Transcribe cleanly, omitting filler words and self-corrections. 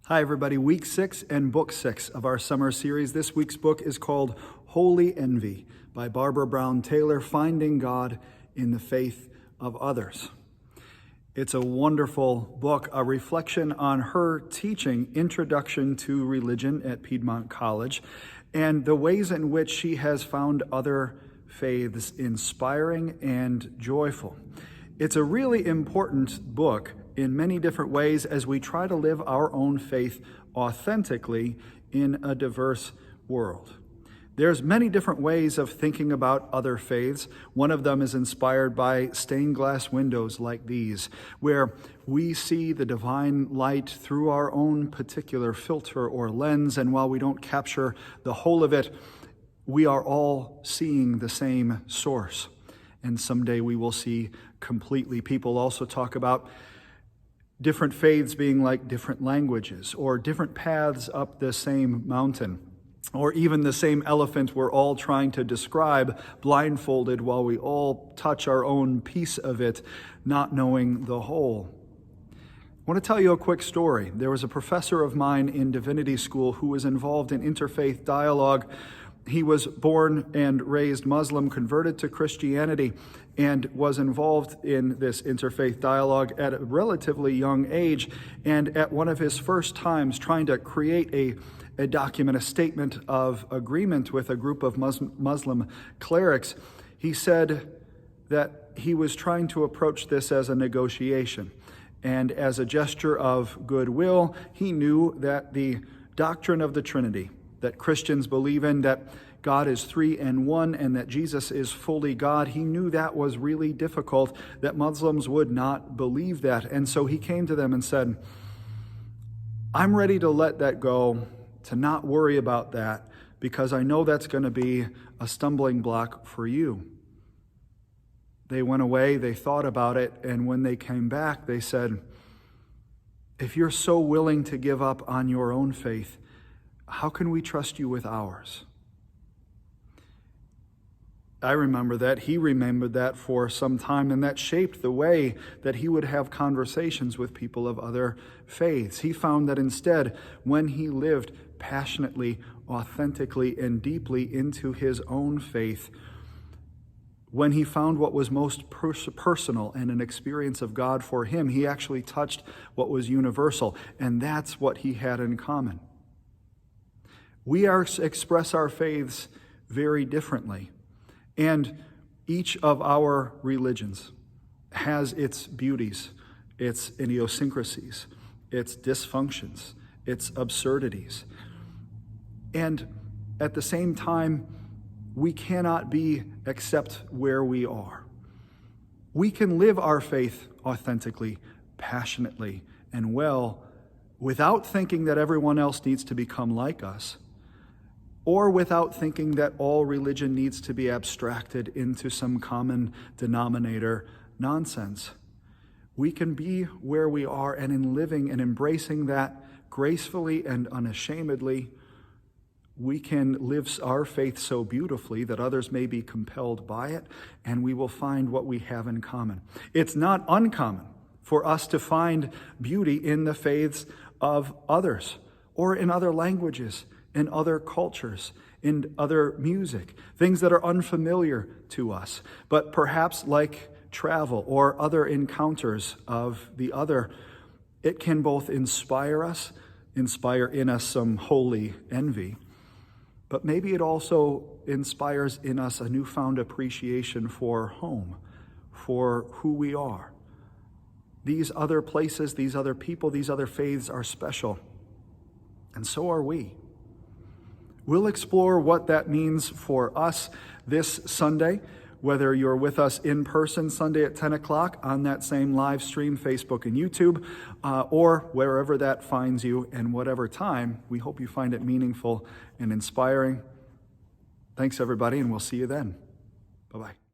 Hi everybody, week 6 and book 6 of our summer series. This week's book is called Holy Envy by Barbara Brown Taylor, Finding God in the Faith of Others. It's a wonderful book, a reflection on her teaching Introduction to Religion at Piedmont College and the ways in which she has found other faiths inspiring and joyful. It's a really important book in many different ways as we try to live our own faith authentically in a diverse world. There's many different ways of thinking about other faiths. One of them is inspired by stained glass windows like these, where we see the divine light through our own particular filter or lens, and while we don't capture the whole of it, we are all seeing the same source. And someday we will see completely. People also talk about different faiths being like different languages, or different paths up the same mountain, or even the same elephant we're all trying to describe blindfolded while we all touch our own piece of it, not knowing the whole. I want to tell you a quick story. There was a professor of mine in divinity school who was involved in interfaith dialogue. He was born and raised Muslim, converted to Christianity, and was involved in this interfaith dialogue at a relatively young age. And at one of his first times trying to create a document, a statement of agreement with a group of Muslim clerics, he said that he was trying to approach this as a negotiation. And as a gesture of goodwill, he knew that the doctrine of the Trinity, that Christians believe in, that God is three and one, and that Jesus is fully God. He knew that was really difficult, that Muslims would not believe that. And so he came to them and said, I'm ready to let that go, to not worry about that, because I know that's going to be a stumbling block for you. They went away, they thought about it, and when they came back, they said, if you're so willing to give up on your own faith, how can we trust you with ours? I remember that. He remembered that for some time, and that shaped the way that he would have conversations with people of other faiths. He found that instead, when he lived passionately, authentically, and deeply into his own faith, when he found what was most personal and an experience of God for him, he actually touched what was universal, and that's what he had in common. We express our faiths very differently. And each of our religions has its beauties, its idiosyncrasies, its dysfunctions, its absurdities. And at the same time, we cannot be except where we are. We can live our faith authentically, passionately, and well without thinking that everyone else needs to become like us, or without thinking that all religion needs to be abstracted into some common denominator nonsense. We can be where we are, and in living and embracing that gracefully and unashamedly, we can live our faith so beautifully that others may be compelled by it, and we will find what we have in common. It's not uncommon for us to find beauty in the faiths of others, or in other languages, in other cultures, in other music, things that are unfamiliar to us. But perhaps like travel or other encounters of the other, it can both inspire us, inspire in us some holy envy, but maybe it also inspires in us a newfound appreciation for home, for who we are. These other places, these other people, these other faiths are special, and so are we. We'll explore what that means for us this Sunday, whether you're with us in person Sunday at 10 o'clock on that same live stream, Facebook and YouTube, or wherever that finds you and whatever time. We hope you find it meaningful and inspiring. Thanks, everybody, and we'll see you then. Bye-bye.